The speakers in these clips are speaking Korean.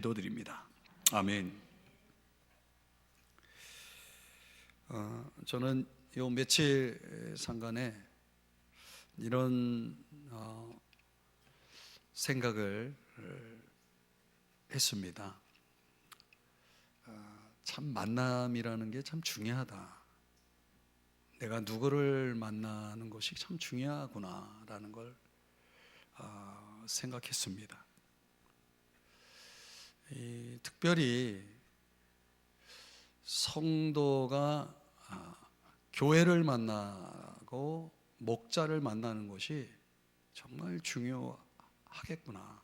기도드립니다. 아멘. 저는 요 며칠 상간에 이런 생각을 했습니다. 참 만남이라는 게 참 중요하다. 내가 누구를 만나는 것이 참 중요하구나라는 걸 생각했습니다. 특별히 성도가 교회를 만나고 목자를 만나는 것이 정말 중요하겠구나.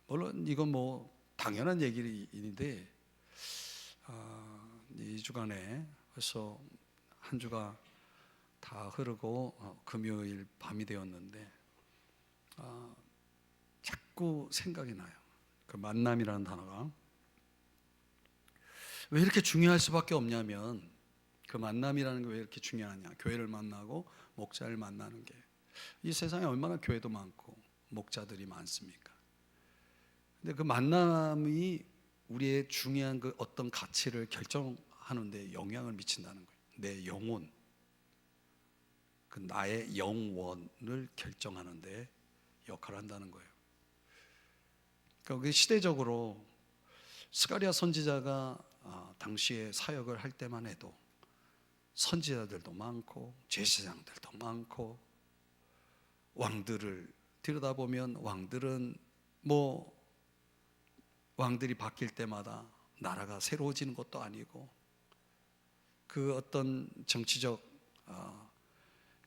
물론 이건 뭐 당연한 얘기인데 2주간에 벌써 한 주가 다 흐르고 금요일 밤이 되었는데 자꾸 생각이 나요. 그 만남이라는 단어가 왜 이렇게 중요할 수밖에 없냐면, 그 만남이라는 게 왜 이렇게 중요하냐, 교회를 만나고 목자를 만나는 게. 이 세상에 얼마나 교회도 많고 목자들이 많습니까? 근데 그 만남이 우리의 중요한 그 어떤 가치를 결정하는 데 영향을 미친다는 거예요. 내 영혼, 그 나의 영원을 결정하는 데 역할을 한다는 거예요. 그러니까 시대적으로 스가랴 선지자가 당시에 사역을 할 때만 해도 선지자들도 많고 제사장들도 많고, 왕들을 들여다보면 왕들이 바뀔 때마다 나라가 새로워지는 것도 아니고, 그 어떤 정치적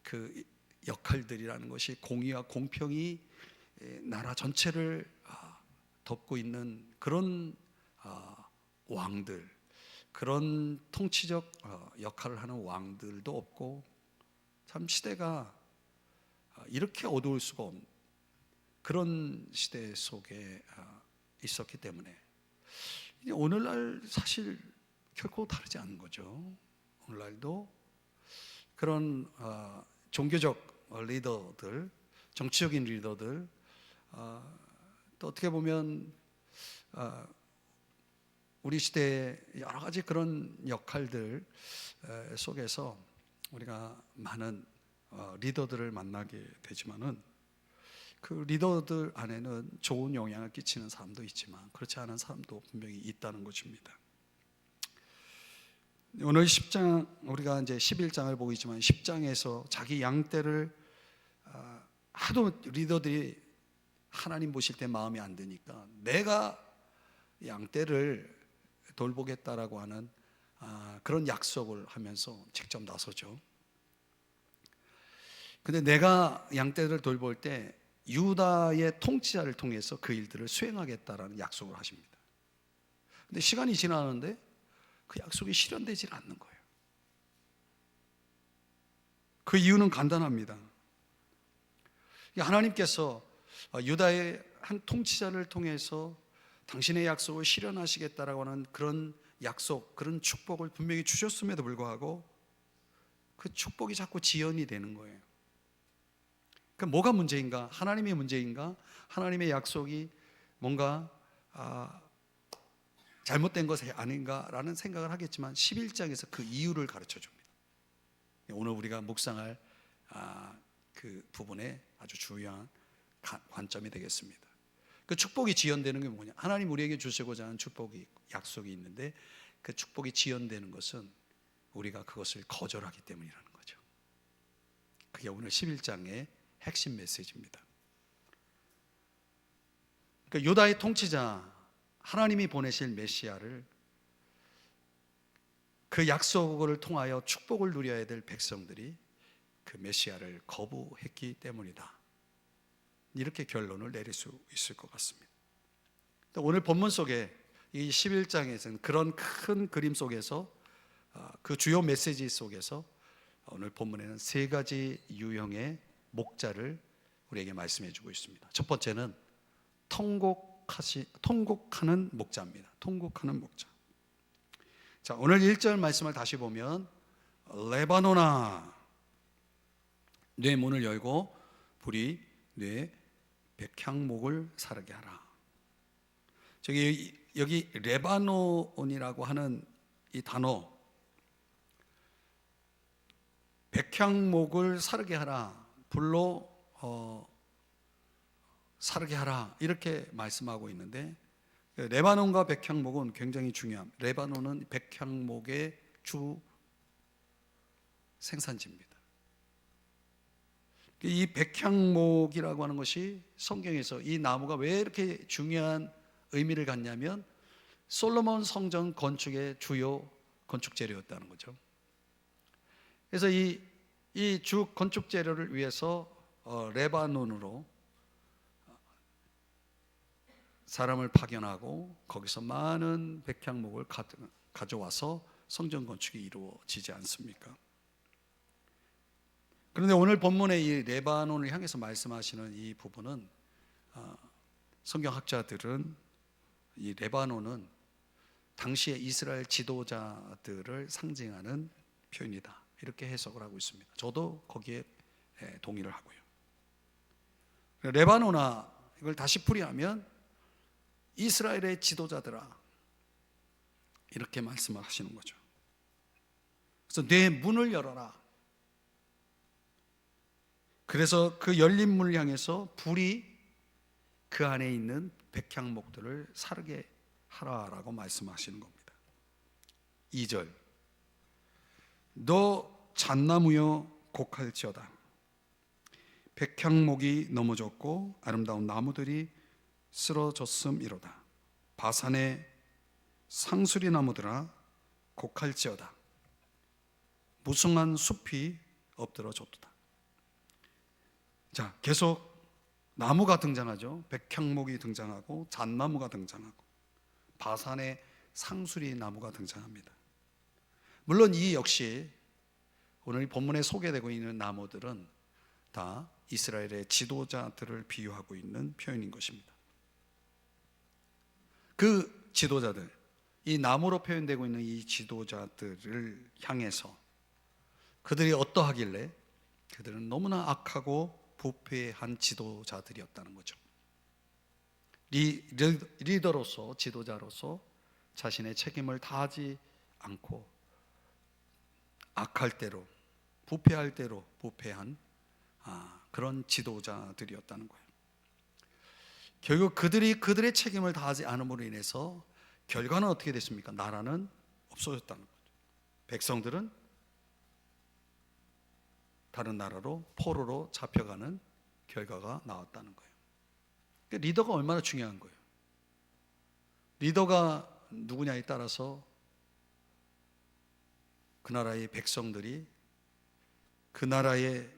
그 역할들이라는 것이 공의와 공평이 나라 전체를 덮고 있는 그런 왕들, 그런 통치적 역할을 하는 왕들도 없고, 참 시대가 이렇게 어두울 수가 없는 그런 시대 속에 있었기 때문에 오늘날 사실 결코 다르지 않은 거죠. 오늘날도 그런 종교적 리더들, 정치적인 리더들, 또 어떻게 보면 우리 시대의 여러 가지 그런 역할들 속에서 우리가 많은 리더들을 만나게 되지만은, 그 리더들 안에는 좋은 영향을 끼치는 사람도 있지만 그렇지 않은 사람도 분명히 있다는 것입니다. 오늘 10장, 우리가 이제 11장을 보고 있지만 10장에서 자기 양떼를 하도 리더들이 하나님 보실 때 마음에 안 드니까 내가 양떼를 돌보겠다라고 하는 그런 약속을 하면서 직접 나서죠. 근데 내가 양떼를 돌볼 때 유다의 통치자를 통해서 그 일들을 수행하겠다라는 약속을 하십니다. 근데 시간이 지나는데 그 약속이 실현되질 않는 거예요. 그 이유는 간단합니다. 하나님께서 유다의 한 통치자를 통해서 당신의 약속을 실현하시겠다라고 하는 그런 약속, 그런 축복을 분명히 주셨음에도 불구하고 그 축복이 자꾸 지연이 되는 거예요. 그러니까 뭐가 문제인가? 하나님의 문제인가? 하나님의 약속이 뭔가 잘못된 것이 아닌가라는 생각을 하겠지만 11장에서 그 이유를 가르쳐 줍니다. 오늘 우리가 묵상할 그 부분에 아주 중요한 관점이 되겠습니다. 그 축복이 지연되는 게 뭐냐? 하나님 우리에게 주시고자 하는 축복이, 약속이 있는데 그 축복이 지연되는 것은 우리가 그것을 거절하기 때문이라는 거죠. 그게 오늘 11장의 핵심 메시지입니다. 그러니까 유다의 통치자, 하나님이 보내실 메시아를, 그 약속을 통하여 축복을 누려야 될 백성들이 그 메시아를 거부했기 때문이다. 이렇게 결론을 내릴 수 있을 것 같습니다. 오늘 본문 속에 이 11장에서는 그런 큰 그림 속에서, 그 주요 메시지 속에서 오늘 본문에는 세 가지 유형의 목자를 우리에게 말씀해 주고 있습니다. 첫 번째는 통곡하는 목자입니다. 통곡하는 목자. 자, 오늘 1절 말씀을 다시 보면, 레바논아, 내 문을 열고 불이 내 백향목을 사르게 하라. 여기 레바논이라고 하는 이 단어, 백향목을 사르게 하라, 불로 사르게 하라, 이렇게 말씀하고 있는데, 레바논과 백향목은 굉장히 중요합니다. 레바논은 백향목의 주 생산지입니다. 이 백향목이라고 하는 것이 성경에서 이 나무가 왜 이렇게 중요한 의미를 갖냐면 솔로몬 성전 건축의 주요 건축 재료였다는 거죠. 그래서 이 주 건축 재료를 위해서 레바논으로 사람을 파견하고 거기서 많은 백향목을 가져와서 성전 건축이 이루어지지 않습니까? 그런데 오늘 본문의 이 레바논을 향해서 말씀하시는 이 부분은 성경학자들은 이 레바논은 당시의 이스라엘 지도자들을 상징하는 표현이다, 이렇게 해석을 하고 있습니다. 저도 거기에 동의를 하고요. 레바논아, 이걸 다시 풀이하면 이스라엘의 지도자들아, 이렇게 말씀을 하시는 거죠. 그래서 내 문을 열어라. 그래서 그 열린 문을 향해서 불이 그 안에 있는 백향목들을 사르게 하라라고 말씀하시는 겁니다. 2절, 너 잣나무여 곡할지어다. 백향목이 넘어졌고 아름다운 나무들이 쓰러졌음이로다. 바산의 상수리 나무들아 곡할지어다. 무성한 숲이 엎드러졌도다. 자, 계속 나무가 등장하죠. 백향목이 등장하고 잣나무가 등장하고 바산의 상수리 나무가 등장합니다. 물론 이 역시 오늘 본문에 소개되고 있는 나무들은 다 이스라엘의 지도자들을 비유하고 있는 표현인 것입니다. 그 지도자들, 이 나무로 표현되고 있는 이 지도자들을 향해서 그들이 어떠하길래? 그들은 너무나 악하고 부패한 지도자들이었다는 거죠. 리더로서, 지도자로서 자신의 책임을 다하지 않고 악할 대로, 부패할 대로 부패한 그런 지도자들이었다는 거예요. 결국 그들의 책임을 다하지 않음으로 인해서 결과는 어떻게 됐습니까? 나라는 없어졌다는 거죠. 백성들은 다른 나라로 포로로 잡혀가는 결과가 나왔다는 거예요. 그러니까 리더가 얼마나 중요한 거예요. 리더가 누구냐에 따라서 그 나라의 백성들이, 그 나라의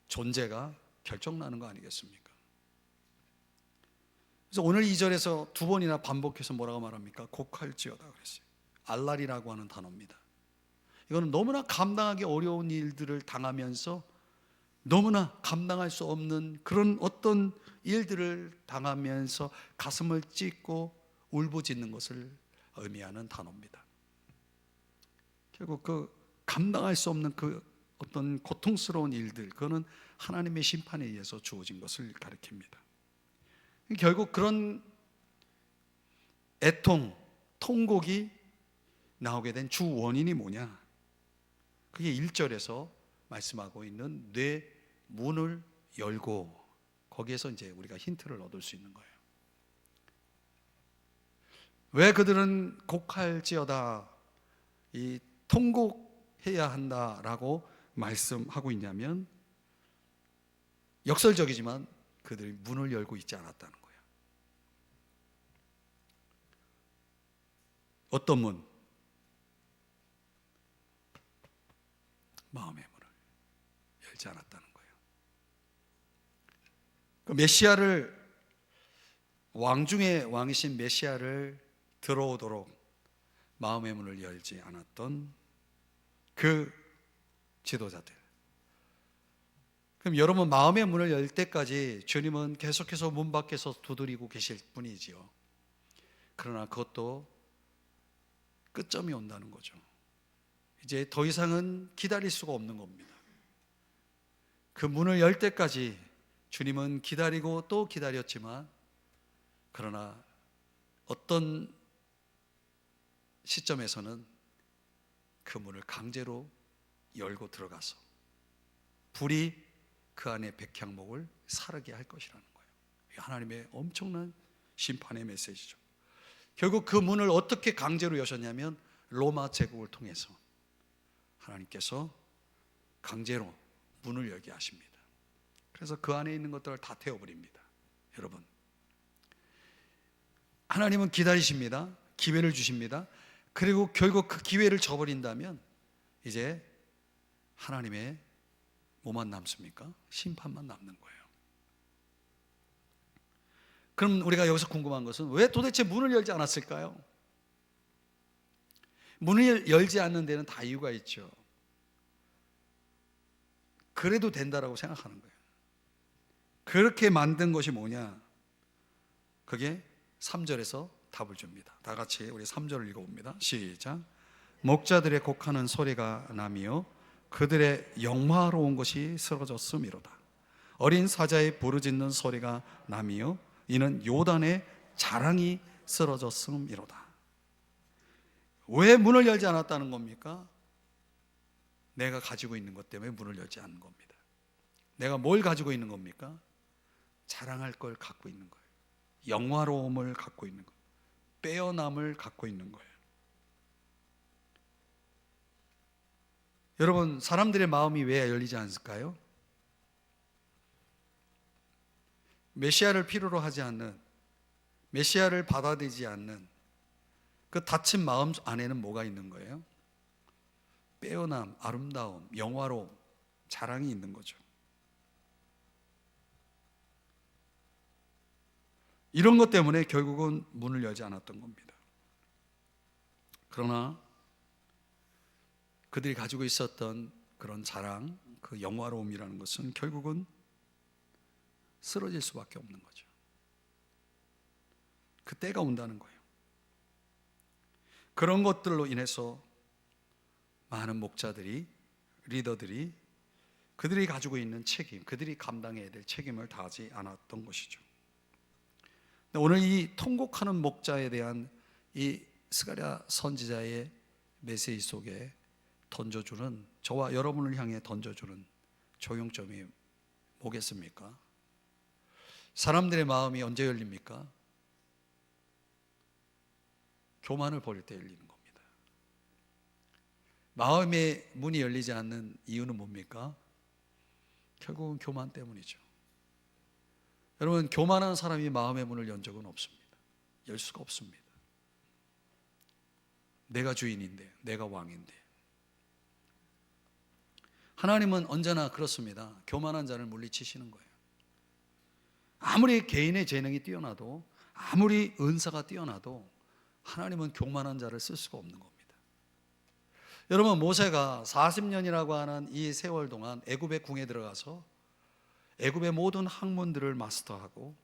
존재가 결정나는 거 아니겠습니까? 그래서 오늘 2절에서 두 번이나 반복해서 뭐라고 말합니까? 곡할지어다 그랬어요. 알랄이라고 하는 단어입니다. 이거는 너무나 감당하기 어려운 일들을 당하면서 너무나 감당할 수 없는 그런 어떤 일들을 당하면서 가슴을 찢고 울부짖는 것을 의미하는 단어입니다. 결국 그 감당할 수 없는 그 어떤 고통스러운 일들, 그거는 하나님의 심판에 의해서 주어진 것을 가리킵니다. 결국 그런 애통, 통곡이 나오게 된 주 원인이 뭐냐? 그게 1절에서 말씀하고 있는 뇌 문을 열고, 거기에서 이제 우리가 힌트를 얻을 수 있는 거예요. 왜 그들은 곡할지어다, 이 통곡해야 한다라고 말씀하고 있냐면, 역설적이지만 그들이 문을 열고 있지 않았다는 거예요. 어떤 문? 마음의 문을 열지 않았다는 거예요. 그 메시아를, 왕 중의 왕이신 메시아를 들어오도록 마음의 문을 열지 않았던 그 지도자들. 그럼 여러분, 마음의 문을 열 때까지 주님은 계속해서 문 밖에서 두드리고 계실 뿐이지요. 그러나 그것도 끝점이 온다는 거죠. 이제 더 이상은 기다릴 수가 없는 겁니다. 그 문을 열 때까지 주님은 기다리고 또 기다렸지만, 그러나 어떤 시점에서는 그 문을 강제로 열고 들어가서 불이 그 안에 백향목을 사르게 할 것이라는 거예요. 하나님의 엄청난 심판의 메시지죠. 결국 그 문을 어떻게 강제로 여셨냐면 로마 제국을 통해서 하나님께서 강제로 문을 열게 하십니다. 그래서 그 안에 있는 것들을 다 태워버립니다. 여러분, 하나님은 기다리십니다. 기회를 주십니다. 그리고 결국 그 기회를 저버린다면 이제 하나님의 뭐만 남습니까? 심판만 남는 거예요. 그럼 우리가 여기서 궁금한 것은 왜 도대체 문을 열지 않았을까요? 문을 열지 않는 데는 다 이유가 있죠. 그래도 된다라고 생각하는 거예요. 그렇게 만든 것이 뭐냐? 그게 3절에서 답을 줍니다. 다 같이 우리 3절을 읽어봅니다. 시작. 목자들의 곡하는 소리가 나며 그들의 영화로운 것이 쓰러졌음이로다. 어린 사자의 부르짖는 소리가 나며 이는 요단의 자랑이 쓰러졌음이로다. 왜 문을 열지 않았다는 겁니까? 내가 가지고 있는 것 때문에 문을 열지 않는 겁니다. 내가 뭘 가지고 있는 겁니까? 자랑할 걸 갖고 있는 거예요. 영화로움을 갖고 있는 거예요. 빼어남을 갖고 있는 거예요. 여러분, 사람들의 마음이 왜 열리지 않을까요? 메시아를 필요로 하지 않는, 메시아를 받아들이지 않는 그 닫힌 마음 안에는 뭐가 있는 거예요? 빼어남, 아름다움, 영화로움, 자랑이 있는 거죠. 이런 것 때문에 결국은 문을 열지 않았던 겁니다. 그러나 그들이 가지고 있었던 그런 자랑, 그 영화로움이라는 것은 결국은 쓰러질 수밖에 없는 거죠. 그 때가 온다는 거예요. 그런 것들로 인해서 많은 목자들이, 리더들이 그들이 가지고 있는 책임, 그들이 감당해야 될 책임을 다하지 않았던 것이죠. 오늘 이 통곡하는 목자에 대한 이 스가랴 선지자의 메시지 속에 던져주는, 저와 여러분을 향해 던져주는 적용점이 뭐겠습니까? 사람들의 마음이 언제 열립니까? 교만을 버릴 때 열리는 겁니다. 마음의 문이 열리지 않는 이유는 뭡니까? 결국은 교만 때문이죠. 여러분, 교만한 사람이 마음의 문을 연 적은 없습니다. 열 수가 없습니다. 내가 주인인데, 내가 왕인데. 하나님은 언제나 그렇습니다. 교만한 자를 물리치시는 거예요. 아무리 개인의 재능이 뛰어나도, 아무리 은사가 뛰어나도 하나님은 교만한 자를 쓸 수가 없는 겁니다. 여러분, 모세가 40년이라고 하는 이 세월 동안 애굽의 궁에 들어가서 애굽의 모든 학문들을 마스터하고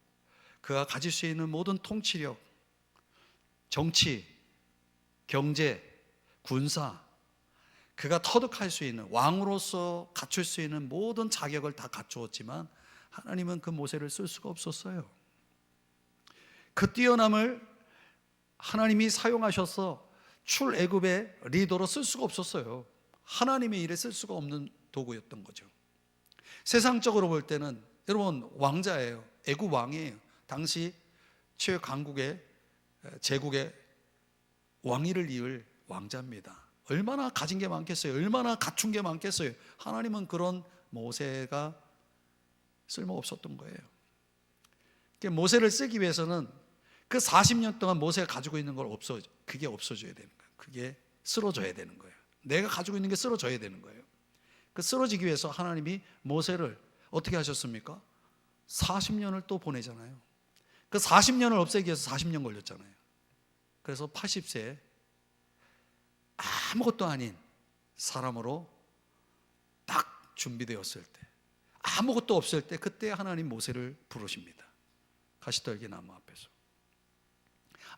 그가 가질 수 있는 모든 통치력, 정치, 경제, 군사, 그가 터득할 수 있는, 왕으로서 갖출 수 있는 모든 자격을 다 갖추었지만 하나님은 그 모세를 쓸 수가 없었어요. 그 뛰어남을 하나님이 사용하셔서 출애굽의 리더로 쓸 수가 없었어요. 하나님의 일에 쓸 수가 없는 도구였던 거죠. 세상적으로 볼 때는 여러분 왕자예요. 애굽 왕이에요. 당시 최강국의 제국의 왕위를 이을 왕자입니다. 얼마나 가진 게 많겠어요. 얼마나 갖춘 게 많겠어요. 하나님은 그런 모세가 쓸모없었던 거예요. 모세를 쓰기 위해서는 그 40년 동안 모세가 가지고 있는 걸 그게 없어져야 되는 거예요. 그게 쓰러져야 되는 거예요. 내가 가지고 있는 게 쓰러져야 되는 거예요. 그 쓰러지기 위해서 하나님이 모세를 어떻게 하셨습니까? 40년을 또 보내잖아요. 그 40년을 없애기 위해서 40년 걸렸잖아요. 그래서 80세에 아무것도 아닌 사람으로 딱 준비되었을 때, 아무것도 없을 때, 그때 하나님 모세를 부르십니다. 가시떨기 나무 앞에서.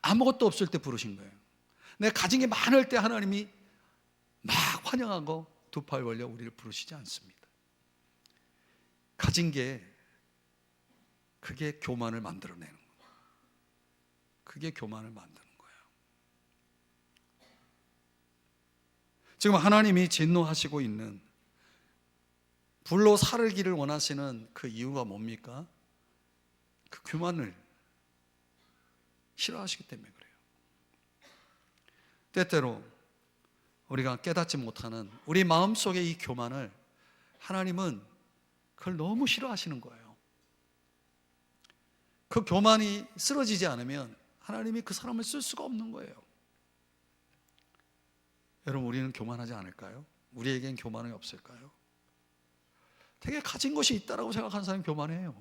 아무것도 없을 때 부르신 거예요. 내가 가진 게 많을 때 하나님이 막 환영하고 두 팔 벌려 우리를 부르시지 않습니다. 가진 게 그게 교만을 만들어내는 거예요. 그게 교만을 만드는 거예요. 지금 하나님이 진노하시고 있는, 불로 사르기를 원하시는 그 이유가 뭡니까? 그 교만을 싫어하시기 때문에 그래요. 때때로 우리가 깨닫지 못하는 우리 마음속의 이 교만을 하나님은 그걸 너무 싫어하시는 거예요. 그 교만이 쓰러지지 않으면 하나님이 그 사람을 쓸 수가 없는 거예요. 여러분, 우리는 교만하지 않을까요? 우리에겐 교만이 없을까요? 되게 가진 것이 있다라고 생각하는 사람이 교만해요.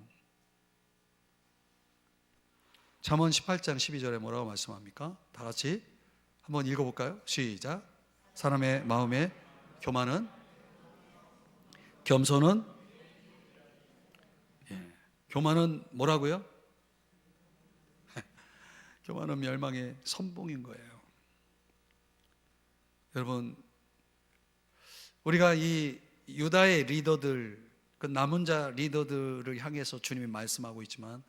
잠언 18장 12절에 뭐라고 말씀합니까? 다 같이 한번 읽어볼까요? 시작. 사람의 마음에 교만은, 겸손은, 교만은 뭐라고요? 교만은 멸망의 선봉인 거예요. 여러분, 우리가 이 유다의 리더들, 그 남은 자 리더들을 향해서 주님이 말씀하고 있지만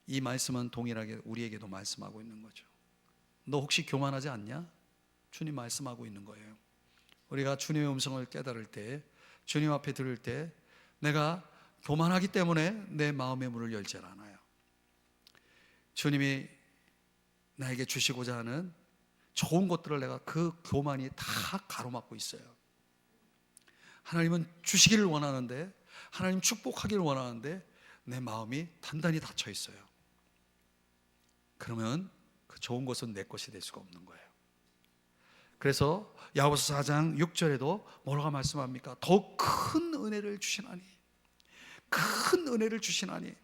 이 말씀은 동일하게 우리에게도 말씀하고 있는 거죠. 너 혹시 교만하지 않냐? 주님 말씀하고 있는 거예요. 우리가 주님의 음성을 깨달을 때, 주님 앞에 들을 때 내가 교만하기 때문에 내 마음의 문을 열지 않아요. 주님이 나에게 주시고자 하는 좋은 것들을 내가 그 교만이 다 가로막고 있어요. 하나님은 주시기를 원하는데, 하나님 축복하기를 원하는데 내 마음이 단단히 닫혀 있어요. 그러면 그 좋은 것은 내 것이 될 수가 없는 거예요. 그래서 야고보서 4장 6절에도 뭐라고 말씀합니까? 더 큰 은혜를 주시나니, 큰 은혜를 주시나니,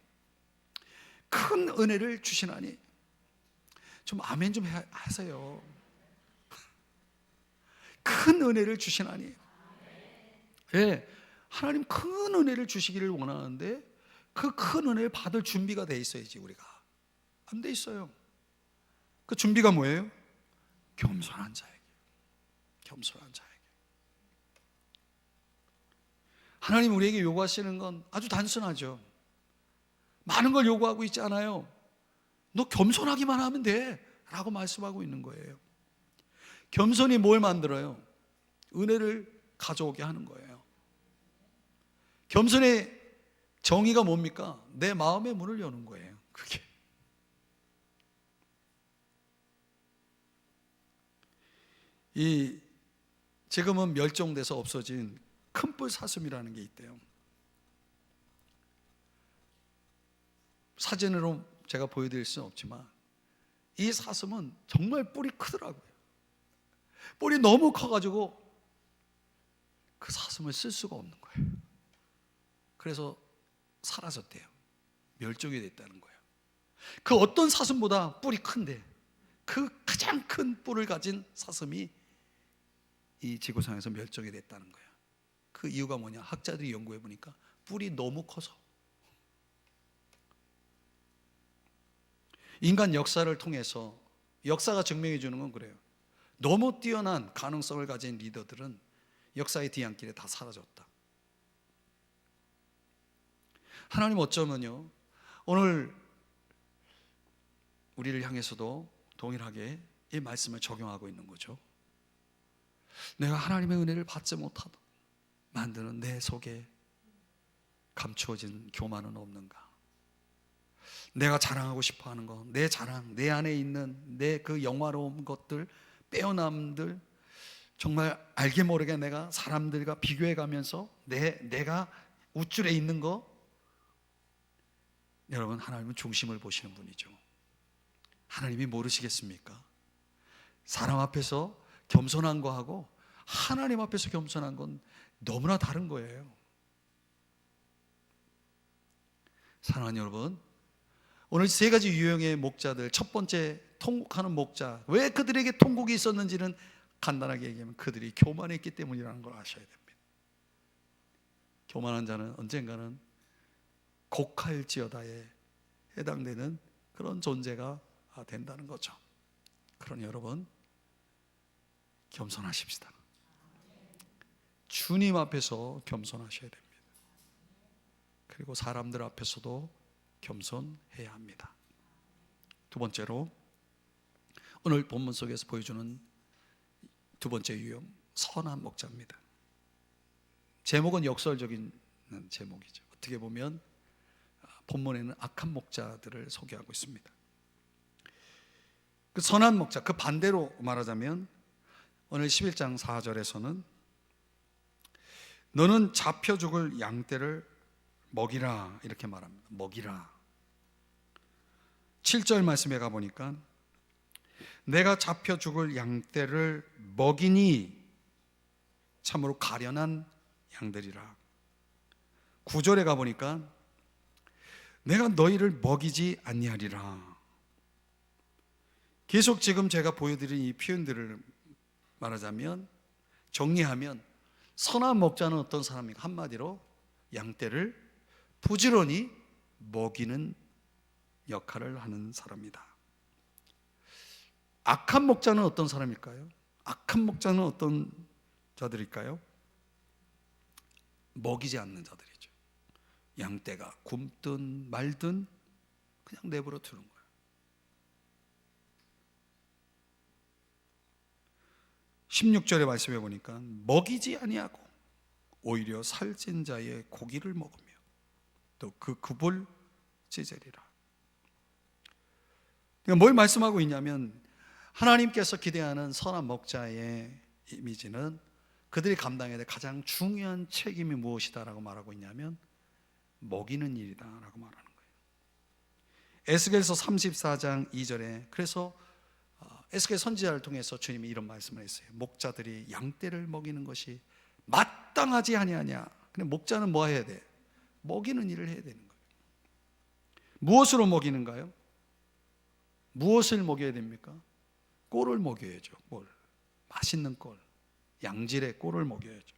큰 은혜를 주시나니. 좀 아멘 좀 하세요. 큰 은혜를 주시나니. 예, 하나님 큰 은혜를 주시기를 원하는데 그 큰 은혜를 받을 준비가 돼 있어야지. 우리가 안 돼 있어요. 그 준비가 뭐예요? 겸손한 자에게, 겸손한 자에게. 하나님 우리에게 요구하시는 건 아주 단순하죠. 많은 걸 요구하고 있지 않아요. 너 겸손하기만 하면 돼 라고 말씀하고 있는 거예요. 겸손이 뭘 만들어요? 은혜를 가져오게 하는 거예요. 겸손의 정의가 뭡니까? 내 마음의 문을 여는 거예요. 그게. 지금은 멸종돼서 없어진 큰뿔 사슴이라는 게 있대요. 사진으로 제가 보여드릴 수는 없지만 이 사슴은 정말 뿔이 크더라고요. 뿔이 너무 커가지고 그 사슴을 쓸 수가 없는 거예요. 그래서 사라졌대요. 멸종이 됐다는 거예요. 그 어떤 사슴보다 뿔이 큰데 그 가장 큰 뿔을 가진 사슴이 이 지구상에서 멸종이 됐다는 거예요. 그 이유가 뭐냐? 학자들이 연구해 보니까 뿔이 너무 커서. 인간 역사를 통해서 역사가 증명해 주는 건 그래요. 너무 뛰어난 가능성을 가진 리더들은 역사의 뒤안길에 다 사라졌다. 하나님 어쩌면요, 오늘 우리를 향해서도 동일하게 이 말씀을 적용하고 있는 거죠. 내가 하나님의 은혜를 받지 못하도록 만드는 내 속에 감추어진 교만은 없는가? 내가 자랑하고 싶어하는 것, 내 자랑, 내 안에 있는 내 그 영화로운 것들, 빼어남들, 정말 알게 모르게 내가 사람들과 비교해가면서 내가 우쭐에 있는 거. 여러분, 하나님은 중심을 보시는 분이죠. 하나님이 모르시겠습니까? 사람 앞에서 겸손한 거하고 하나님 앞에서 겸손한 건 너무나 다른 거예요. 사랑하는 여러분, 오늘 세 가지 유형의 목자들, 첫 번째 통곡하는 목자, 왜 그들에게 통곡이 있었는지는 간단하게 얘기하면 그들이 교만했기 때문이라는 걸 아셔야 됩니다. 교만한 자는 언젠가는 곡할지어다에 해당되는 그런 존재가 된다는 거죠. 그러니 여러분, 겸손하십시다. 주님 앞에서 겸손하셔야 됩니다. 그리고 사람들 앞에서도 겸손해야 합니다. 두 번째로, 오늘 본문 속에서 보여주는 두 번째 유형, 선한 목자입니다. 제목은 역설적인 제목이죠. 어떻게 보면 본문에는 악한 목자들을 소개하고 있습니다. 그 선한 목자, 그 반대로 말하자면 오늘 11장 4절에서는 너는 잡혀 죽을 양떼를 먹이라 이렇게 말합니다. 먹이라. 7절 말씀에 가보니까 내가 잡혀 죽을 양떼를 먹이니 참으로 가련한 양들이라. 9절에 가보니까 내가 너희를 먹이지 아니하리라. 계속 지금 제가 보여드린 이 표현들을 말하자면, 정리하면 선한 목자는 어떤 사람입니까? 한마디로 양떼를 부지런히 먹이는 역할을 하는 사람이다. 악한 목자는 어떤 사람일까요? 악한 목자는 어떤 자들일까요? 먹이지 않는 자들이죠. 양떼가 굶든 말든 그냥 내버려 두는 거예요. (16절의) 말씀해 보니까 먹이지 아니하고 오히려 살찐 자의 고기를 먹으며 또 그 굽을 찢으리라. 그러니까 뭘 말씀하고 있냐면, 하나님께서 기대하는 선한 목자의 이미지는 그들이 감당해야 될 가장 중요한 책임이 무엇이다라고 말하고 있냐면 먹이는 일이다라고 말하는 거예요. 에스겔서 34장 2절에 그래서 에스겔 선지자를 통해서 주님이 이런 말씀을 했어요. 목자들이 양떼를 먹이는 것이 마땅하지 아니하냐. 근데 목자는 뭐 해야 돼? 먹이는 일을 해야 되는 거예요. 무엇으로 먹이는가요? 무엇을 먹여야 됩니까? 꼴을 먹여야죠. 꼴. 맛있는 꼴. 양질의 꼴을 먹여야죠.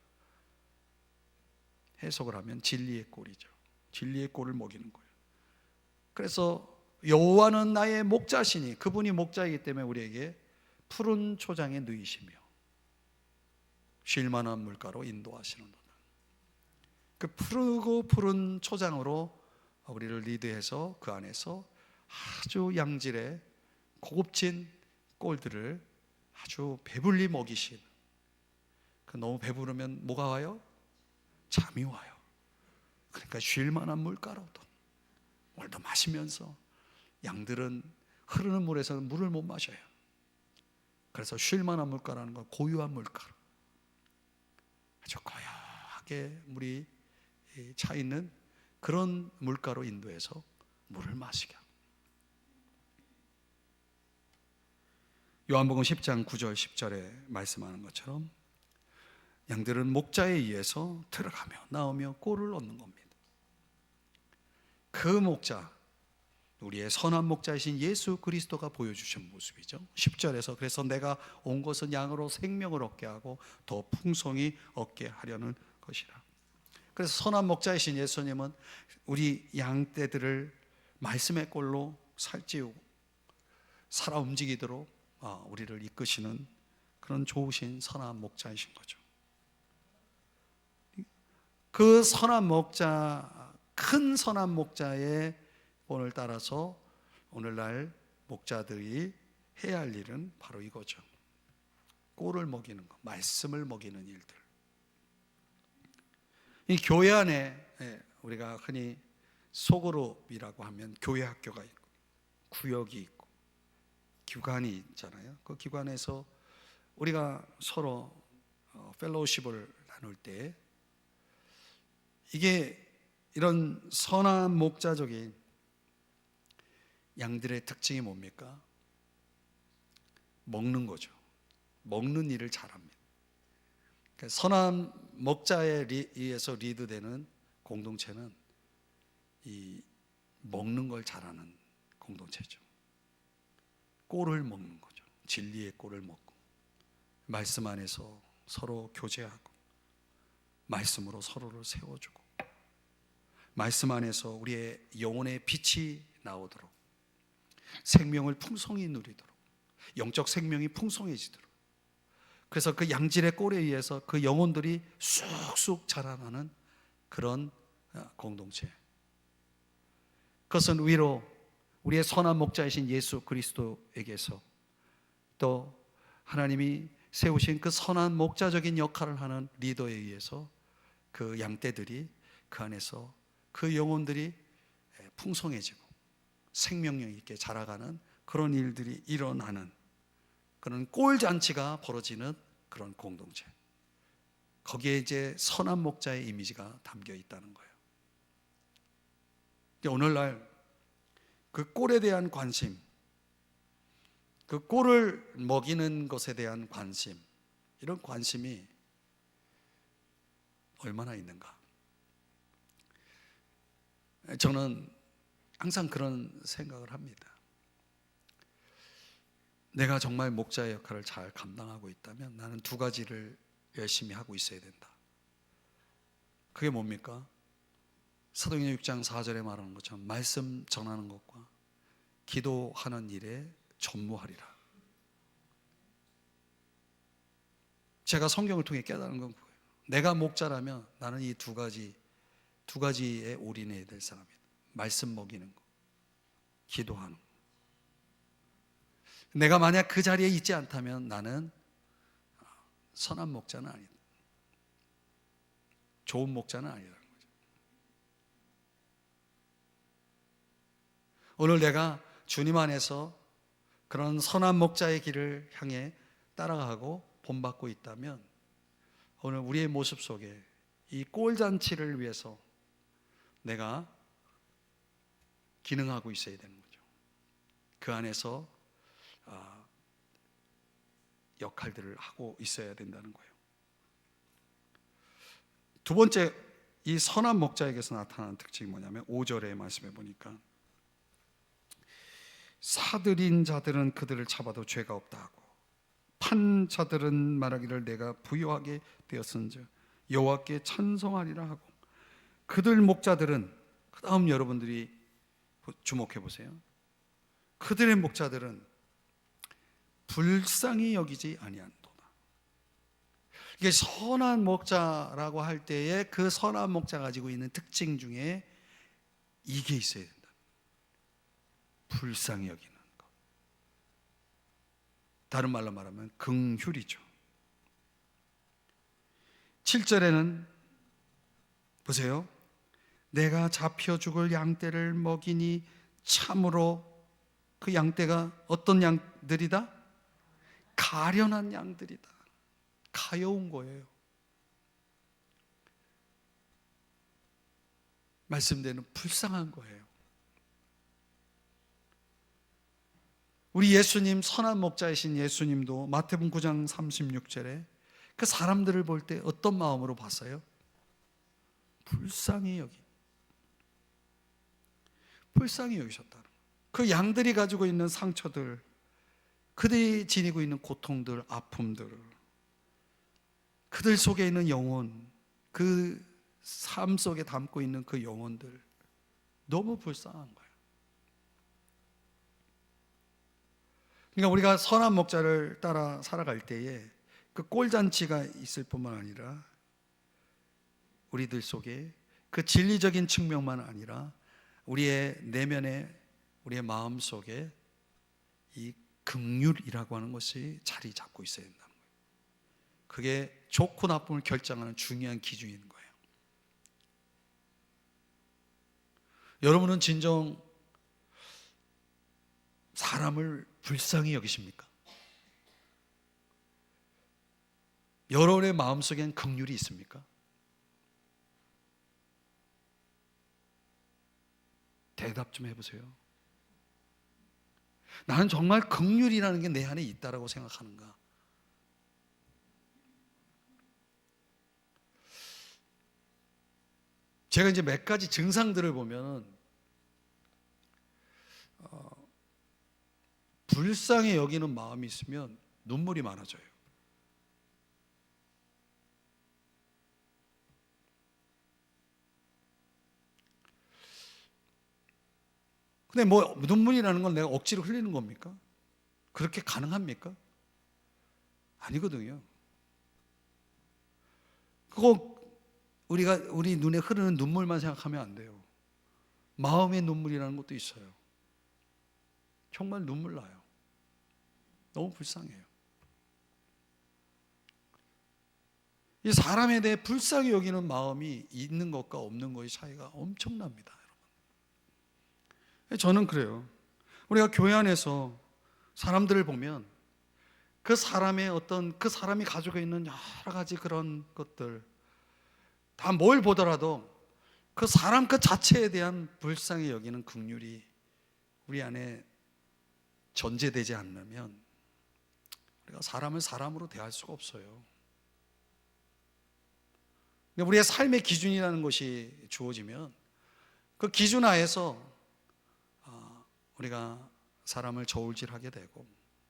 해석을 하면 진리의 꼴이죠. 진리의 꼴을 먹이는 거예요. 그래서 여호와는 나의 목자시니, 그분이 목자이기 때문에 우리에게 푸른 초장에 누이시며 쉴 만한 물가로 인도하시는도다. 그 푸르고 푸른 초장으로 우리를 리드해서 그 안에서 아주 양질의 고급진 꼴들을 아주 배불리 먹이신, 너무 배부르면 뭐가 와요? 잠이 와요. 그러니까 쉴 만한 물가로도 물도 마시면서, 양들은 흐르는 물에서는 물을 못 마셔요. 그래서 쉴 만한 물가라는 건 고유한 물가로 아주 고요하게 물이 차 있는 그런 물가로 인도해서 물을 마시게 합니다. 요한복음 10장 9절 10절에 말씀하는 것처럼 양들은 목자에 의해서 들어가며 나오며 꼴을 얻는 겁니다. 그 목자, 우리의 선한 목자이신 예수 그리스도가 보여주신 모습이죠. 10절에서 그래서 내가 온 것은 양으로 생명을 얻게 하고 더 풍성히 얻게 하려는 것이라. 그래서 선한 목자이신 예수님은 우리 양떼들을 말씀의 꼴로 살찌우고 살아 움직이도록 우리를 이끄시는 그런 좋으신 선한 목자이신 거죠. 그 선한 목자, 큰 선한 목자의 본을 따라서 오늘날 목자들이 해야 할 일은 바로 이거죠. 꼴을 먹이는 것, 말씀을 먹이는 일들. 이 교회 안에 우리가 흔히 소그룹이라고 하면 교회 학교가 있고 구역이 있고 기관이 있잖아요. 그 기관에서 우리가 서로 펠로우십을 나눌 때 이게 이런 선한 목자적인 양들의 특징이 뭡니까? 먹는 거죠. 먹는 일을 잘합니다. 그러니까 선한 목자에 의해서 리드되는 공동체는 이 먹는 걸 잘하는 공동체죠. 꼴을 먹는 거죠. 진리의 꼴을 먹고 말씀 안에서 서로 교제하고 말씀으로 서로를 세워주고 말씀 안에서 우리의 영혼의 빛이 나오도록 생명을 풍성히 누리도록 영적 생명이 풍성해지도록, 그래서 그 양질의 꼴에 의해서 그 영혼들이 쑥쑥 자라나는 그런 공동체. 그것은 위로 우리의 선한 목자이신 예수 그리스도에게서 또 하나님이 세우신 그 선한 목자적인 역할을 하는 리더에 의해서 그 양떼들이 그 안에서 그 영혼들이 풍성해지고 생명력 있게 자라가는 그런 일들이 일어나는 그런 꼴잔치가 벌어지는 그런 공동체, 거기에 이제 선한 목자의 이미지가 담겨 있다는 거예요. 오늘날 그 꼴에 대한 관심, 그 꼴을 먹이는 것에 대한 관심, 이런 관심이 얼마나 있는가? 저는 항상 그런 생각을 합니다. 내가 정말 목자의 역할을 잘 감당하고 있다면 나는 두 가지를 열심히 하고 있어야 된다. 그게 뭡니까? 사도행전 6장 4절에 말하는 것처럼 말씀 전하는 것과 기도하는 일에 전무하리라. 제가 성경을 통해 깨달은 건 그거예요. 내가 목자라면 나는 이 두 가지에 올인해야 될 사람이다. 말씀 먹이는 거, 기도하는 거. 내가 만약 그 자리에 있지 않다면 나는 선한 목자는 아니다. 좋은 목자는 아니라는 거죠. 오늘 내가 주님 안에서 그런 선한 목자의 길을 향해 따라가고 본받고 있다면 오늘 우리의 모습 속에 이 꼴잔치를 위해서 내가 기능하고 있어야 되는 거죠. 그 안에서 역할들을 하고 있어야 된다는 거예요. 두 번째, 이 선한 목자에게서 나타나는 특징이 뭐냐면 5절의 말씀에 보니까 사들인 자들은 그들을 잡아도 죄가 없다 하고 판 자들은 말하기를 내가 부유하게 되었은즉 여호와께 찬송하리라 하고 그들 목자들은, 그 다음 여러분들이 주목해 보세요. 그들의 목자들은 불쌍히 여기지 아니한도다. 이게 선한 목자라고 할 때에 그 선한 목자가 가지고 있는 특징 중에 이게 있어야 된다. 불쌍히 여기는 것. 다른 말로 말하면 긍휼이죠. 7절에는 보세요. 내가 잡혀 죽을 양떼를 먹이니 참으로 그 양떼가 어떤 양들이다? 가련한 양들이다. 가여운 거예요. 말씀대로 불쌍한 거예요. 우리 예수님, 선한 목자이신 예수님도 마태복음 9장 36절에 그 사람들을 볼 때 어떤 마음으로 봤어요? 불쌍히 여기셨다는 거예요. 그 양들이 가지고 있는 상처들, 그들이 지니고 있는 고통들, 아픔들, 그들 속에 있는 영혼, 그 삶 속에 담고 있는 그 영혼들, 너무 불쌍한 거예요. 그러니까 우리가 선한 목자를 따라 살아갈 때에 그 꼴잔치가 있을 뿐만 아니라 우리들 속에 그 진리적인 측면만 아니라 우리의 내면에, 우리의 마음 속에 이 긍휼이라고 하는 것이 자리 잡고 있어야 된다는 거예요. 그게 좋고 나쁨을 결정하는 중요한 기준인 거예요. 여러분은 진정 사람을 불쌍히 여기십니까? 여러분의 마음속엔 긍휼이 있습니까? 대답 좀 해보세요. 나는 정말 긍휼이라는 게 내 안에 있다라고 생각하는가? 제가 이제 몇 가지 증상들을 보면 불쌍히 여기는 마음이 있으면 눈물이 많아져요. 근데 뭐 눈물이라는 건 내가 억지로 흘리는 겁니까? 그렇게 가능합니까? 아니거든요. 그거 우리 눈에 흐르는 눈물만 생각하면 안 돼요. 마음의 눈물이라는 것도 있어요. 정말 눈물 나요. 너무 불쌍해요. 이 사람에 대해 불쌍히 여기는 마음이 있는 것과 없는 것의 차이가 엄청납니다, 여러분. 저는 그래요. 우리가 교회 안에서 사람들을 보면 그 사람의 어떤 그 사람이 가지고 있는 여러 가지 그런 것들 다 뭘 보더라도 그 사람 그 자체에 대한 불쌍히 여기는 긍휼이 우리 안에 전제되지 않으면 우리가 사람을 사람으로 대할 수가 없어요. 우리의 삶의 기준이라는 것이 주어지면 그 기준 하에서 우리가 사람을 저울질하게 되고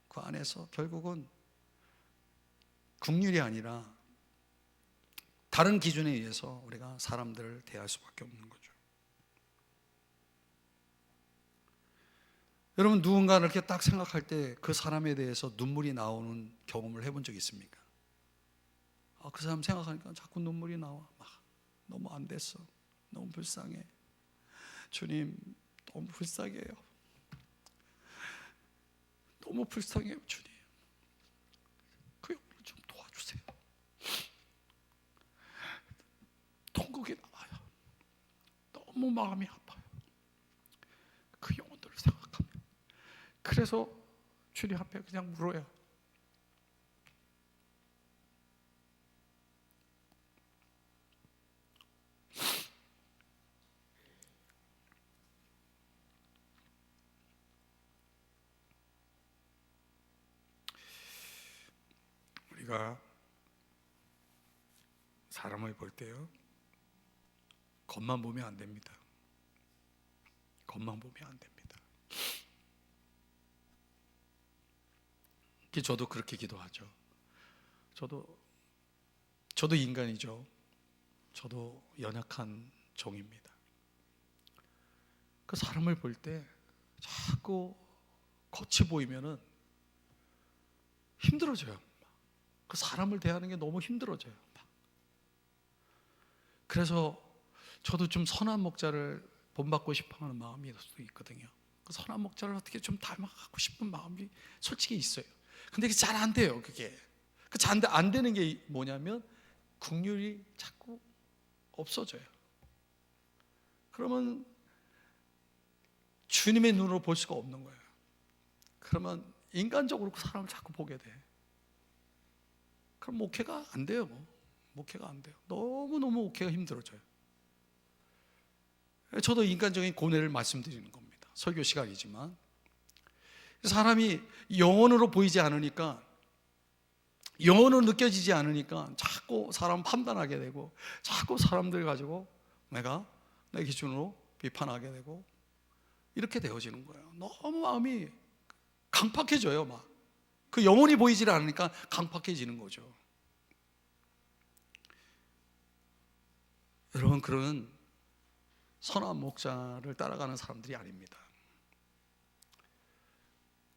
그 안에서 결국은 긍휼이 아니라 다른 기준에 의해서 우리가 사람들을 대할 수밖에 없는 거죠. 여러분, 누군가를 이렇게 딱 생각할 때 그 사람에 대해서 눈물이 나오는 경험을 해본 적 있습니까? 그 사람 생각하니까 자꾸 눈물이 나와. 너무 안 됐어. 너무 불쌍해. 주님, 너무 불쌍해요. 너무 불쌍해요, 주님. 그 영혼을 좀 도와주세요. 통곡이 나와요. 너무 마음이 아파요. 그 영혼들을 생각하면. 그래서 주님 앞에 그냥 물어요. 우리가 사람을 볼 때요, 겉만 보면 안 됩니다. 겉만 보면 안 됩니다. 저도 그렇게 기도하죠. 저도 인간이죠. 저도 연약한 종입니다. 그 사람을 볼 때 자꾸 겉이 보이면은 힘들어져요. 그 사람을 대하는 게 너무 힘들어져요. 그래서 저도 좀 선한 목자를 본받고 싶어 하는 마음이 있거든요. 그 선한 목자를 어떻게 좀 닮아가고 싶은 마음이 솔직히 있어요. 근데 그게 잘 안 돼요. 그게 잘 안 되는 게 뭐냐면 긍휼이 자꾸 없어져요. 그러면 주님의 눈으로 볼 수가 없는 거예요. 그러면 인간적으로 그 사람을 자꾸 보게 돼. 그럼 목회가 안 돼요. 목회가 안 돼요. 너무너무 목회가 힘들어져요. 저도 인간적인 고뇌를 말씀드리는 겁니다. 설교 시간이지만 사람이 영혼으로 보이지 않으니까, 영혼으로 느껴지지 않으니까 자꾸 사람 판단하게 되고 자꾸 사람들 가지고 내 기준으로 비판하게 되고 이렇게 되어지는 거예요. 너무 마음이 강팍해져요. 그 영혼이 보이질 않으니까 강팍해지는 거죠. 여러분, 그런 선한 목자를 따라가는 사람들이 아닙니다.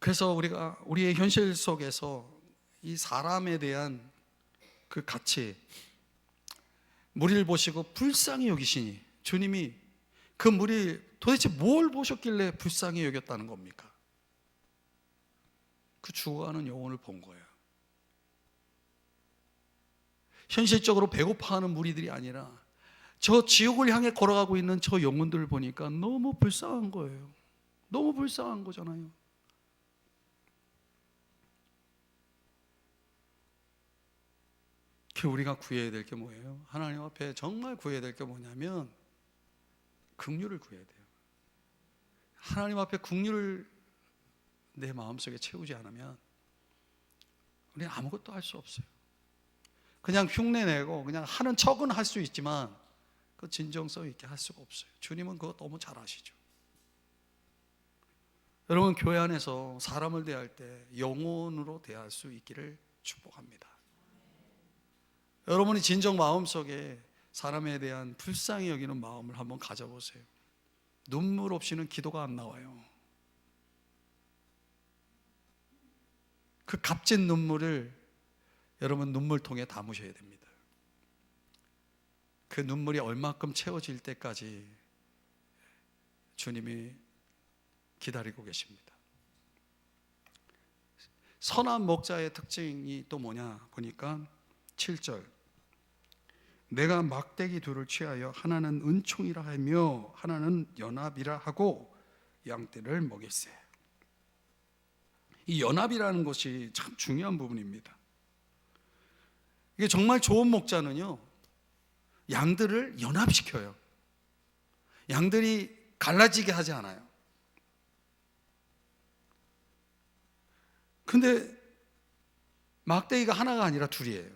그래서 우리가 우리의 현실 속에서 이 사람에 대한 그 가치, 무리를 보시고 불쌍히 여기시니, 주님이 그 무리 도대체 뭘 보셨길래 불쌍히 여겼다는 겁니까? 그 죽어가는 영혼을 본 거예요. 현실적으로 배고파하는 무리들이 아니라 저 지옥을 향해 걸어가고 있는 저 영혼들을 보니까 너무 불쌍한 거예요. 너무 불쌍한 거잖아요. 우리가 구해야 될 게 뭐예요? 하나님 앞에 정말 구해야 될 게 뭐냐면 긍휼을 구해야 돼요. 하나님 앞에 긍휼을 내 마음속에 채우지 않으면 우리는 아무것도 할 수 없어요. 그냥 흉내내고 그냥 하는 척은 할 수 있지만 그 진정성 있게 할 수가 없어요. 주님은 그거 너무 잘 아시죠. 여러분, 교회 안에서 사람을 대할 때 영혼으로 대할 수 있기를 축복합니다. 여러분이 진정 마음속에 사람에 대한 불쌍히 여기는 마음을 한번 가져보세요. 눈물 없이는 기도가 안 나와요. 그 값진 눈물을 여러분 눈물통에 담으셔야 됩니다. 그 눈물이 얼마큼 채워질 때까지 주님이 기다리고 계십니다. 선한 목자의 특징이 또 뭐냐 보니까 7절, 내가 막대기 둘을 취하여 하나는 은총이라 하며 하나는 연합이라 하고 양떼를 먹일세. 이 연합이라는 것이 참 중요한 부분입니다. 이게 정말 좋은 목자는요, 양들을 연합시켜요. 양들이 갈라지게 하지 않아요. 근데 막대기가 하나가 아니라 둘이에요.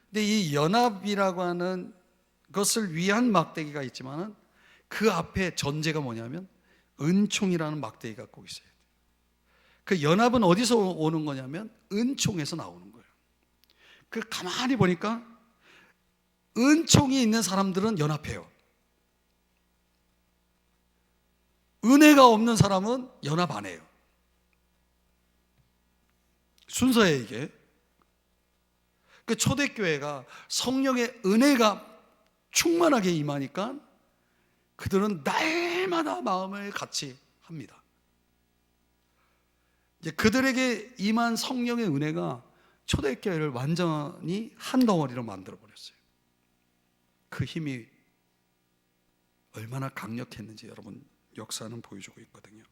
근데 이 연합이라고 하는 것을 위한 막대기가 있지만은 그 앞에 전제가 뭐냐면 은총이라는 막대기가 꼭 있어요. 그 연합은 어디서 오는 거냐면 은총에서 나오는 거예요. 그 가만히 보니까 은총이 있는 사람들은 연합해요. 은혜가 없는 사람은 연합 안 해요. 순서예요, 이게. 그 초대교회가 성령의 은혜가 충만하게 임하니까 그들은 날마다 마음을 같이 합니다. 이제 그들에게 임한 성령의 은혜가 초대교회를 완전히 한 덩어리로 만들어 버렸어요. 그 힘이 얼마나 강력했는지 여러분 역사는 보여주고 있거든요.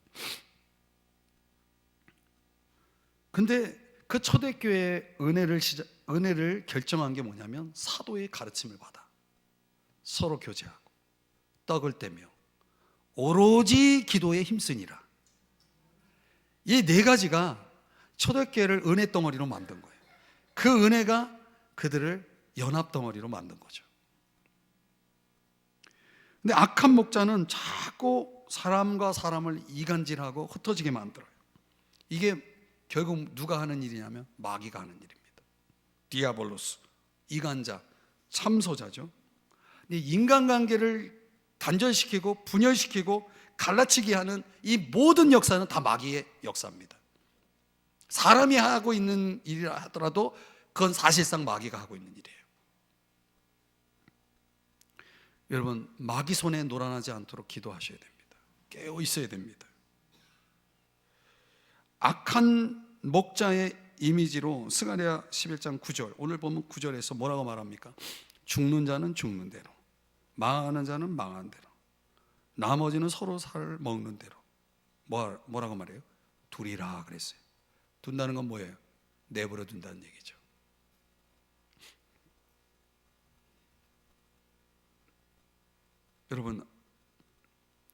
근데 그 초대교회의 은혜를 결정한 게 뭐냐면 사도의 가르침을 받아 서로 교제하고 떡을 떼며 오로지 기도에 힘쓰니라. 이 네 가지가 초대교회를 은혜 덩어리로 만든 거예요. 그 은혜가 그들을 연합 덩어리로 만든 거죠. 근데 악한 목자는 자꾸 사람과 사람을 이간질하고 흩어지게 만들어요. 이게 결국 누가 하는 일이냐면 마귀가 하는 일입니다. 디아볼로스, 이간자, 참소자죠. 인간관계를 단절시키고 분열시키고 갈라치게 하는 이 모든 역사는 다 마귀의 역사입니다. 사람이 하고 있는 일이라 하더라도 그건 사실상 마귀가 하고 있는 일이에요. 여러분, 마귀 손에 놀아나지 않도록 기도하셔야 됩니다. 깨어 있어야 됩니다. 악한 목자의 이미지로 스가랴 11장 9절, 오늘 보면 9절에서 뭐라고 말합니까? 죽는 자는 죽는 대로, 망하는 자는 망한 대로, 나머지는 서로 살 먹는 대로. 뭐라고 말해요? 두리라 그랬어요. 둔다는 건 뭐예요? 내버려 둔다는 얘기죠. 여러분,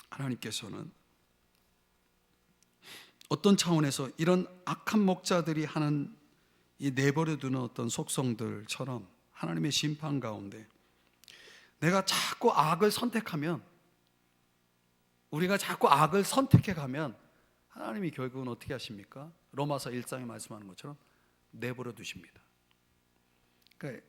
하나님께서는 어떤 차원에서 이런 악한 목자들이 하는 이 내버려 두는 어떤 속성들처럼 하나님의 심판 가운데 내가 자꾸 악을 선택하면, 우리가 자꾸 악을 선택해 가면 하나님이 결국은 어떻게 하십니까? 로마서 1장에 말씀하는 것처럼 내버려 두십니다. 그러니까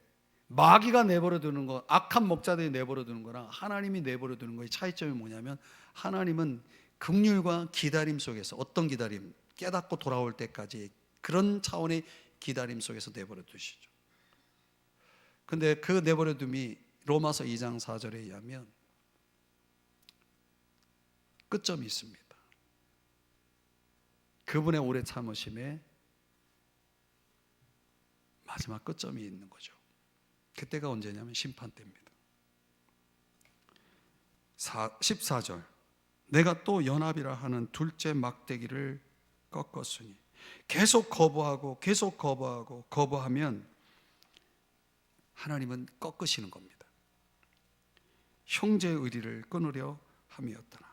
마귀가 내버려 두는 거, 악한 목자들이 내버려 두는 거랑 하나님이 내버려 두는 거의 차이점이 뭐냐면, 하나님은 긍휼과 기다림 속에서, 어떤 기다림? 깨닫고 돌아올 때까지 그런 차원의 기다림 속에서 내버려 두시죠. 근데 그 내버려 둠이 로마서 2장 4절에 의하면 끝점이 있습니다. 그분의 오래 참으심에 마지막 끝점이 있는 거죠. 그때가 언제냐면 심판 때입니다. 14절, 내가 또 연합이라 하는 둘째 막대기를 꺾었으니. 계속 거부하면 하나님은 꺾으시는 겁니다. 형제의 의리를 끊으려 함이었더라.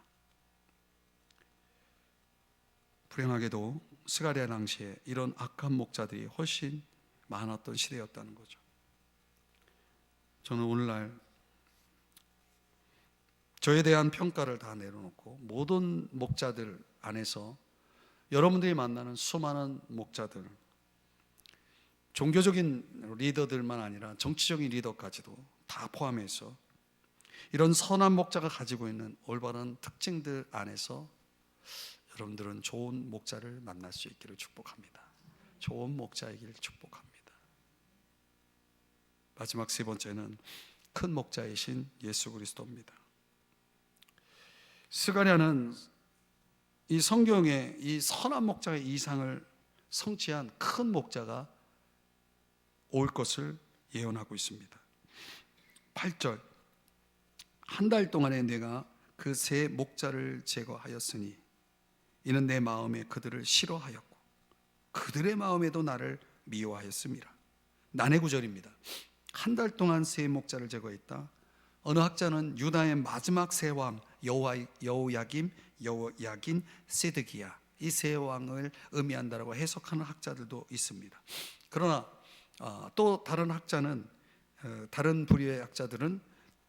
불행하게도 스가랴 당시에 이런 악한 목자들이 훨씬 많았던 시대였다는 거죠. 저는 오늘날 저에 대한 평가를 다 내려놓고 모든 목자들 안에서 여러분들이 만나는 수많은 목자들, 종교적인 리더들만 아니라 정치적인 리더까지도 다 포함해서 이런 선한 목자가 가지고 있는 올바른 특징들 안에서 여러분들은 좋은 목자를 만날 수 있기를 축복합니다. 좋은 목자이기를 축복합니다. 마지막 세 번째는 큰 목자이신 예수 그리스도입니다. 스가랴는 이 성경의 이 선한 목자의 이상을 성취한 큰 목자가 올 것을 예언하고 있습니다. 8절, 한 달 동안에 내가 그 세 목자를 제거하였으니 이는 내 마음에 그들을 싫어하였고 그들의 마음에도 나를 미워하였음이라. 난해 구절입니다. 한 달 동안 세 목자를 제거했다. 어느 학자는 유다의 마지막 세 왕 여호야김, 여호야긴, 세드기야, 이 세 왕을 의미한다라고 해석하는 학자들도 있습니다. 그러나 또 다른 학자는, 다른 부류의 학자들은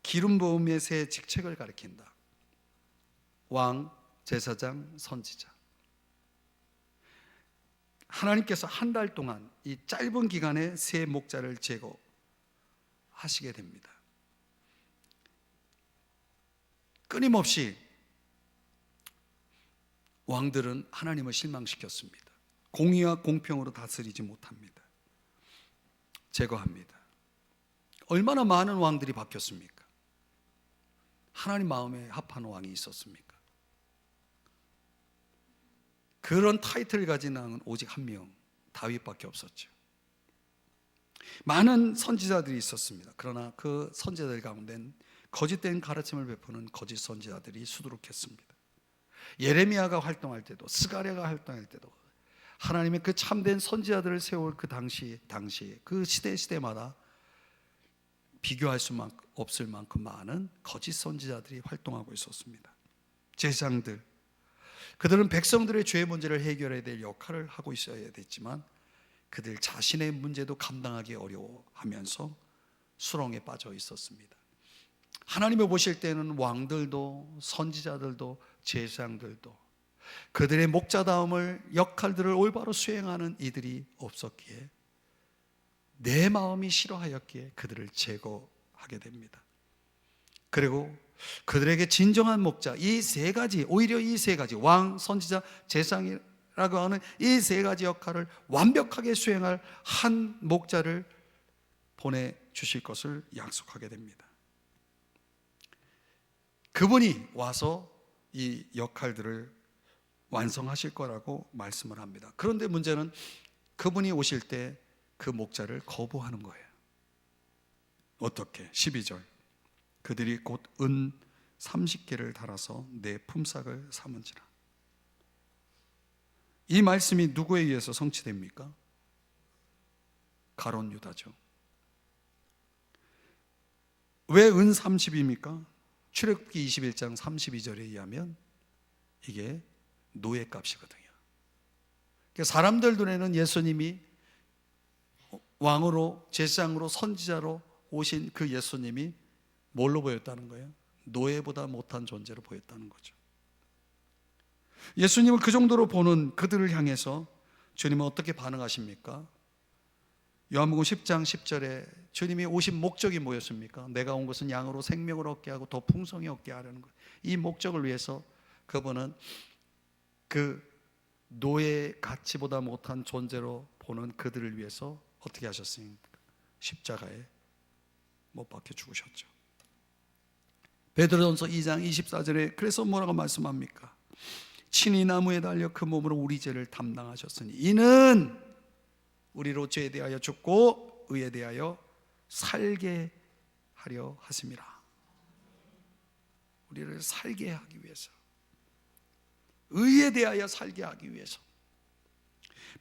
기름 부음의 세 직책을 가리킨다. 왕, 제사장, 선지자. 하나님께서 한 달 동안 이 짧은 기간에 세 목자를 제거하시게 됩니다. 끊임없이 왕들은 하나님을 실망시켰습니다. 공의와 공평으로 다스리지 못합니다. 제거합니다. 얼마나 많은 왕들이 바뀌었습니까? 하나님 마음에 합한 왕이 있었습니까? 그런 타이틀을 가진 왕은 오직 한 명, 다윗밖에 없었죠. 많은 선지자들이 있었습니다. 그러나 그 선지자들 가운데는 거짓된 가르침을 베푸는 거짓 선지자들이 수두룩했습니다. 예레미야가 활동할 때도, 스가랴가 활동할 때도 하나님의 그 참된 선지자들을 세울 그 당시 그 시대마다 비교할 수 없을 만큼 많은 거짓 선지자들이 활동하고 있었습니다. 제사장들, 그들은 백성들의 죄의 문제를 해결해야 될 역할을 하고 있어야 됐지만 그들 자신의 문제도 감당하기 어려워하면서 수렁에 빠져 있었습니다. 하나님을 보실 때는 왕들도 선지자들도 제사장들도 그들의 목자다움을, 역할들을 올바로 수행하는 이들이 없었기에, 내 마음이 싫어하였기에 그들을 제거하게 됩니다. 그리고 그들에게 진정한 목자, 이 세 가지, 오히려 이 세 가지, 왕, 선지자, 제사장이라고 하는 이 세 가지 역할을 완벽하게 수행할 한 목자를 보내주실 것을 약속하게 됩니다. 그분이 와서 이 역할들을 완성하실 거라고 말씀을 합니다. 그런데 문제는 그분이 오실 때 그 목자를 거부하는 거예요. 어떻게? 12절, 그들이 곧 은 30개를 달아서 내 품삯을 삼은지라. 이 말씀이 누구에 의해서 성취됩니까? 가룟 유다죠. 왜 은 30입니까? 출애굽기 21장 32절에 의하면 이게 노예값이거든요. 그러니까 사람들 눈에는 예수님이 왕으로, 제사장으로, 선지자로 오신 그 예수님이 뭘로 보였다는 거예요? 노예보다 못한 존재로 보였다는 거죠. 예수님을 그 정도로 보는 그들을 향해서 주님은 어떻게 반응하십니까? 요한복음 10장 10절에 주님이 오신 목적이 뭐였습니까? 내가 온 것은 양으로 생명을 얻게 하고 더 풍성히 얻게 하려는 것. 이 목적을 위해서 그분은 그 노예 가치보다 못한 존재로 보는 그들을 위해서 어떻게 하셨습니까? 십자가에 못 박혀 죽으셨죠. 베드로전서 2장 24절에 그래서 뭐라고 말씀합니까? 친히 나무에 달려 그 몸으로 우리 죄를 담당하셨으니 이는 우리로 죄에 대하여 죽고 의에 대하여 살게 하려 하심이라. 우리를 살게 하기 위해서, 의에 대하여 살게 하기 위해서.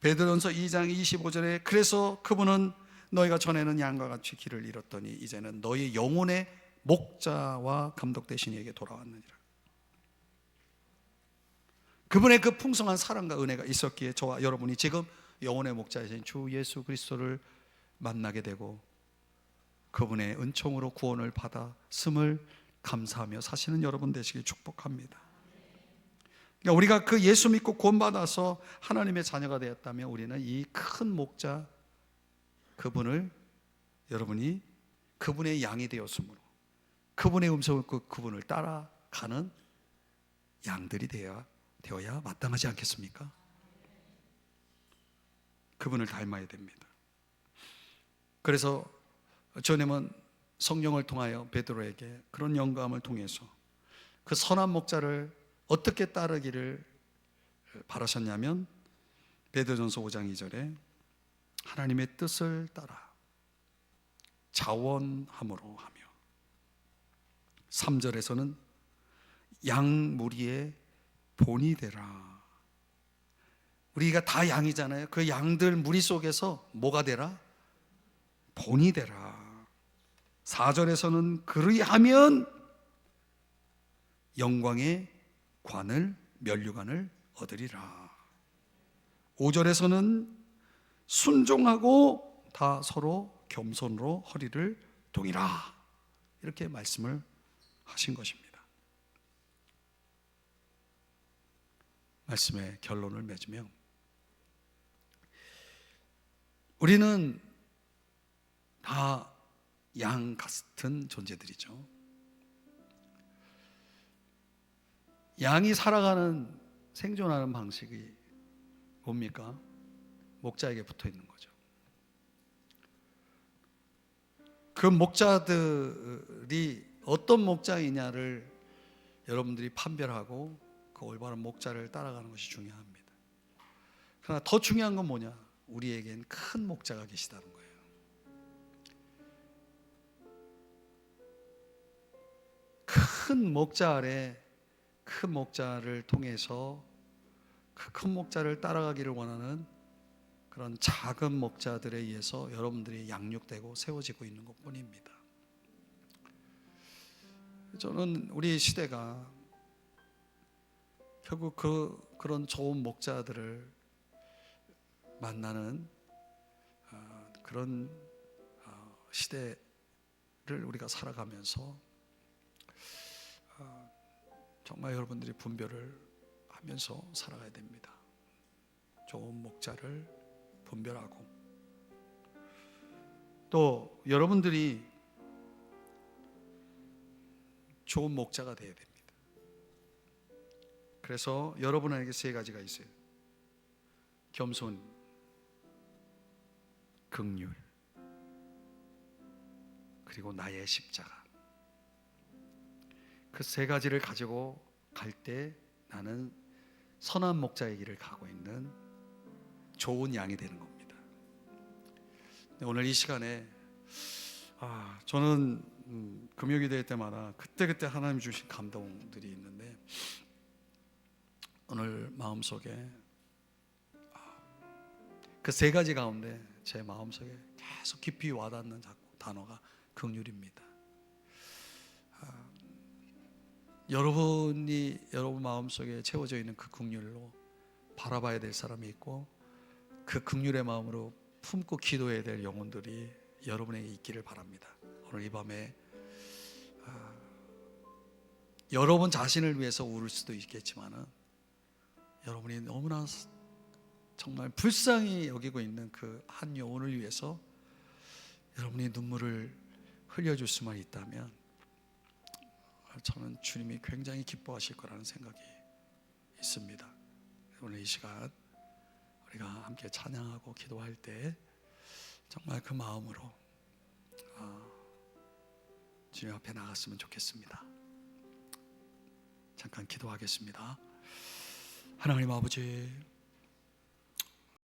베드로전서 2장 25절에 그래서 그분은 너희가 전에는 양과 같이 길을 잃었더니 이제는 너희 영혼의 목자와 감독 되신 이에게 돌아왔느니라. 그분의 그 풍성한 사랑과 은혜가 있었기에 저와 여러분이 지금 영혼의 목자이신 주 예수 그리스도를 만나게 되고 그분의 은총으로 구원을 받았음을 감사하며 사시는 여러분 되시길 축복합니다. 그러니까 우리가 그 예수 믿고 구원받아서 하나님의 자녀가 되었다면 우리는 이 큰 목자 그분을, 여러분이 그분의 양이 되었으므로 그분의 음성을 듣고 그분을 따라가는 양들이 되어야 마땅하지 않겠습니까? 그분을 닮아야 됩니다. 그래서 주님은 성령을 통하여 베드로에게 그런 영감을 통해서 그 선한 목자를 어떻게 따르기를 바라셨냐면 베드로전서 5장 2절에 하나님의 뜻을 따라 자원함으로 하며, 3절에서는 양 무리의 본이 되라. 우리가 다 양이잖아요. 그 양들 무리 속에서 뭐가 되라? 본이 되라. 4절에서는 그리하면 영광의 관을, 면류관을 얻으리라. 5절에서는 순종하고 다 서로 겸손으로 허리를 동이라. 이렇게 말씀을 하신 것입니다. 말씀의 결론을 맺으며, 우리는 다 양 같은 존재들이죠. 양이 살아가는, 생존하는 방식이 뭡니까? 목자에게 붙어 있는 거죠. 그 목자들이 어떤 목자이냐를 여러분들이 판별하고 그 올바른 목자를 따라가는 것이 중요합니다. 그러나 더 중요한 건 뭐냐? 우리에겐 큰 목자가 계시다는 거예요. 큰 목자 아래, 큰 목자를 통해서 그 큰 목자를 따라가기를 원하는 그런 작은 목자들에 의해서 여러분들이 양육되고 세워지고 있는 것뿐입니다. 저는 우리 시대가 결국 그런 좋은 목자들을 만나는 그런 시대를 우리가 살아가면서 정말 여러분들이 분별을 하면서 살아가야 됩니다. 좋은 목자를 분별하고, 또 여러분들이 좋은 목자가 되어야 됩니다. 그래서 여러분에게 세 가지가 있어요. 겸손, 긍휼, 그리고 나의 십자가. 그 세 가지를 가지고 갈 때 나는 선한 목자의 길을 가고 있는 좋은 양이 되는 겁니다. 오늘 이 시간에 저는 금요기도회 때마다 그때그때 하나님 주신 감동들이 있는데, 오늘 마음속에 그 세 가지 가운데 제 마음속에 계속 깊이 와닿는 단어가 긍휼입니다. 여러분이 여러분 마음속에 채워져 있는 그 긍휼로 바라봐야 될 사람이 있고, 그 긍휼의 마음으로 품고 기도해야 될 영혼들이 여러분에게 있기를 바랍니다. 오늘 이 밤에 여러분 자신을 위해서 울을 수도 있겠지만은, 여러분이 너무나 정말 불쌍히 여기고 있는 그 한 영혼을 위해서 여러분이 눈물을 흘려줄 수만 있다면, 저는 주님이 굉장히 기뻐하실 거라는 생각이 있습니다. 오늘 이 시간 우리가 함께 찬양하고 기도할 때 정말 그 마음으로 주님 앞에 나갔으면 좋겠습니다. 잠깐 기도하겠습니다. 하나님 아버지,